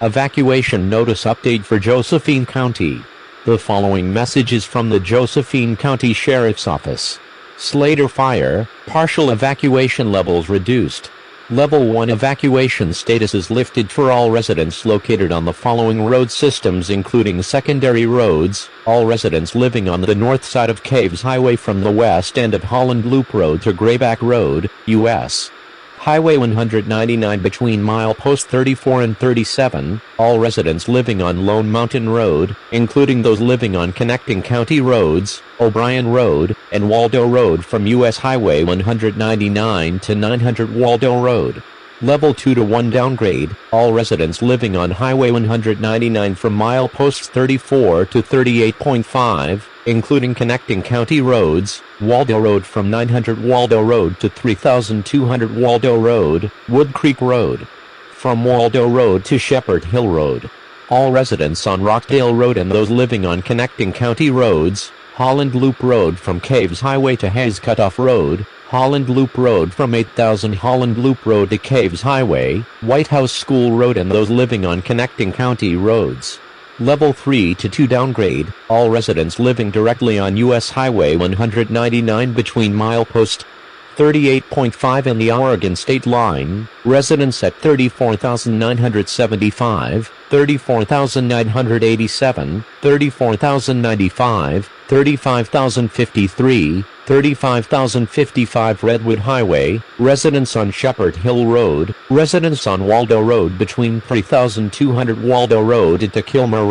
Evacuation notice update for Josephine County. The following message is from the Josephine County Sheriff's Office. Slater Fire, partial evacuation levels reduced. Level 1 evacuation status is lifted for all residents located on the following road systems including secondary roads, all residents living on the north side of Caves Highway from the west end of Holland Loop Road to Grayback Road, U.S. Highway 199 between milepost 34 and 37, all residents living on Lone Mountain Road, including those living on connecting county roads, O'Brien Road, and Waldo Road from U.S. Highway 199 to 900 Waldo Road. Level 2 to 1 downgrade, all residents living on Highway 199 from mileposts 34 to 38.5, including connecting county roads, Waldo Road from 900 Waldo Road to 3200 Waldo Road, Wood Creek Road. From Waldo Road to Shepherd Hill Road. All residents on Rockdale Road and those living on connecting county roads, Holland Loop Road from Caves Highway to Hayes Cutoff Road, Holland Loop Road from 8000 Holland Loop Road to Caves Highway, White House School Road and those living on connecting county roads. Level 3 to 2 downgrade, all residents living directly on U.S. Highway 199 between milepost 38.5 and the Oregon state line, residents at 34,975, 34,987, 34,095, 35,053, 35,055 Redwood Highway, residents on Shepherd Hill Road, residents on Waldo Road between 3200 Waldo Road and Takilma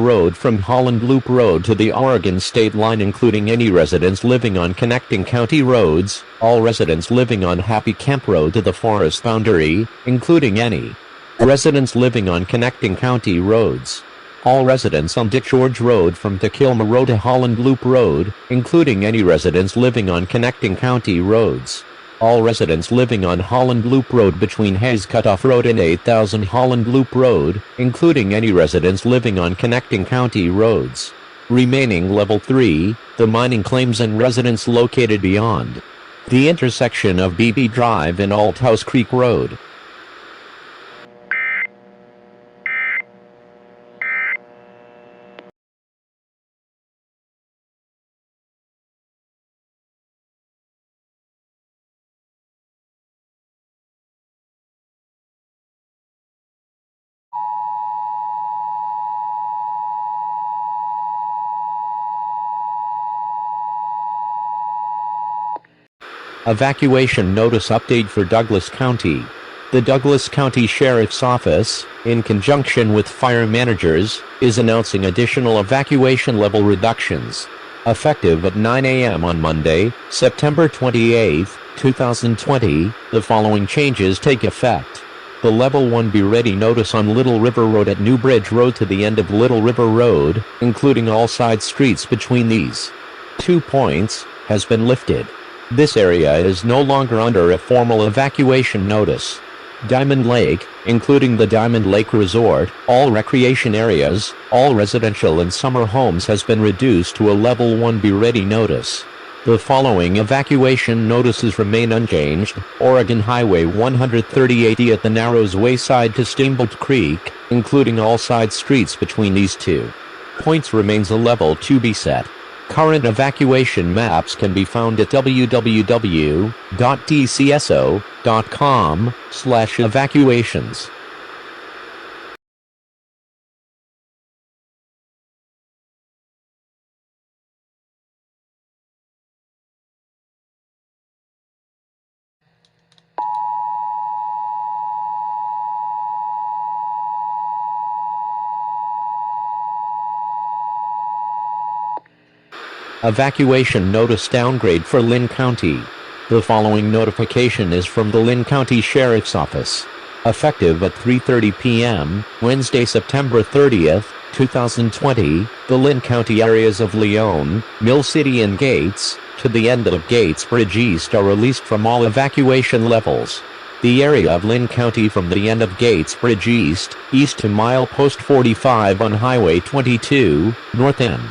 Road from Holland Loop Road to the Oregon state line including any residents living on connecting county roads, all residents living on Happy Camp Road to the forest boundary, including any residents living on connecting county roads. All residents on Dick George Road from Takilma Road to Holland Loop Road, including any residents living on connecting county roads. All residents living on Holland Loop Road between Hayes Cutoff Road and 8000 Holland Loop Road, including any residents living on connecting county roads. Remaining Level 3, the mining claims and residents located beyond the intersection of BB Drive and Althouse Creek Road. Evacuation notice update for Douglas County. The Douglas County Sheriff's Office, in conjunction with fire managers, is announcing additional evacuation level reductions. Effective at 9 a.m. on Monday, September 28, 2020, the following changes take effect. The Level 1 Be Ready notice on Little River Road at New Bridge Road to the end of Little River Road, including all side streets between these 2 points, has been lifted. This area is no longer under a formal evacuation notice. Diamond Lake, including the Diamond Lake Resort, all recreation areas, all residential and summer homes has been reduced to a Level 1 Be Ready notice. The following evacuation notices remain unchanged. Oregon Highway 138E at the Narrows Wayside to Steamboat Creek, including all side streets between these 2 points remains a Level 2 be set. Current evacuation maps can be found at www.dcso.com/evacuations. Evacuation notice downgrade for Lynn County. The following notification is from the Lynn County Sheriff's Office. Effective at 3:30 p.m., Wednesday, September 30th, 2020, the Lynn County areas of Leon, Mill City and Gates, to the end of Gates Bridge East are released from all evacuation levels. The area of Lynn County from the end of Gates Bridge East to milepost 45 on Highway 22, north end.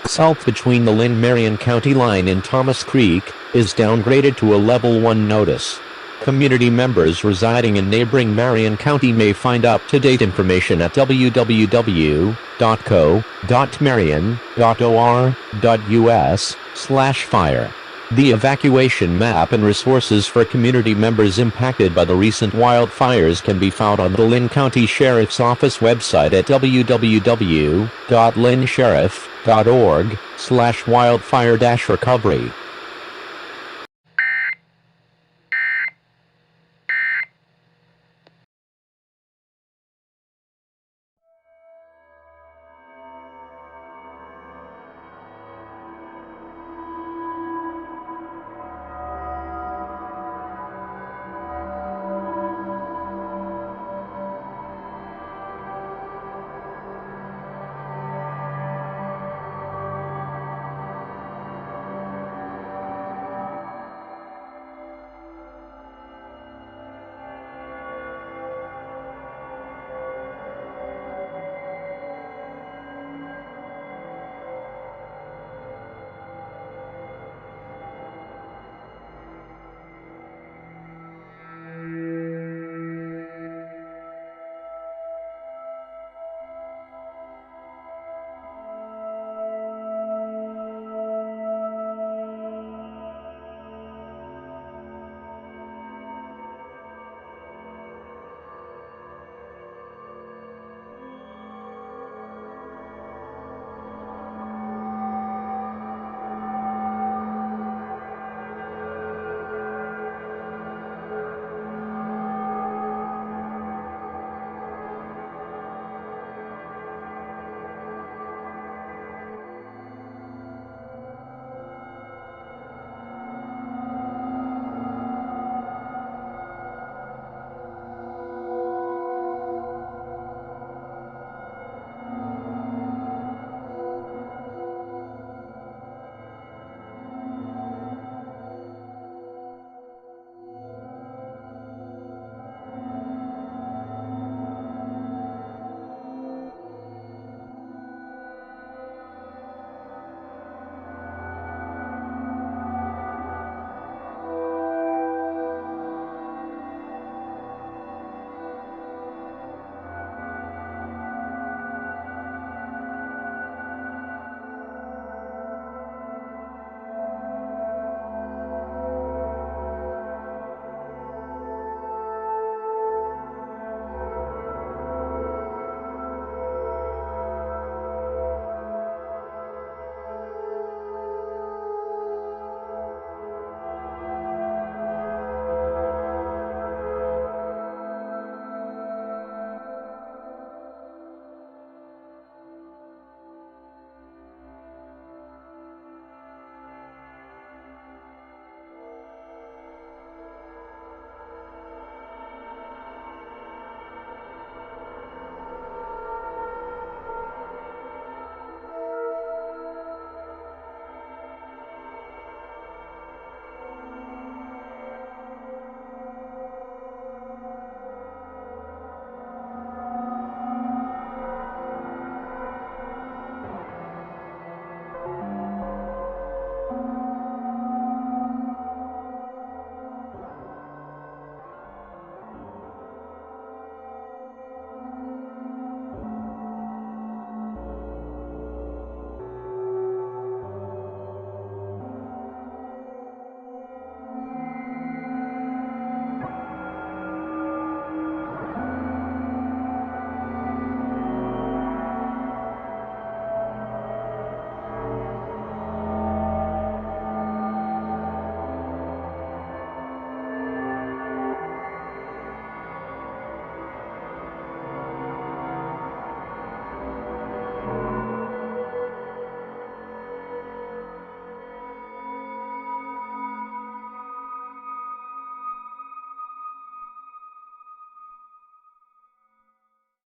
South between the Lynn-Marion County line and Thomas Creek, is downgraded to a Level 1 notice. Community members residing in neighboring Marion County may find up-to-date information at www.co.marion.or.us/fire. The evacuation map and resources for community members impacted by the recent wildfires can be found on the Lynn County Sheriff's Office website at www.lynnsheriff.org/wildfire-recovery.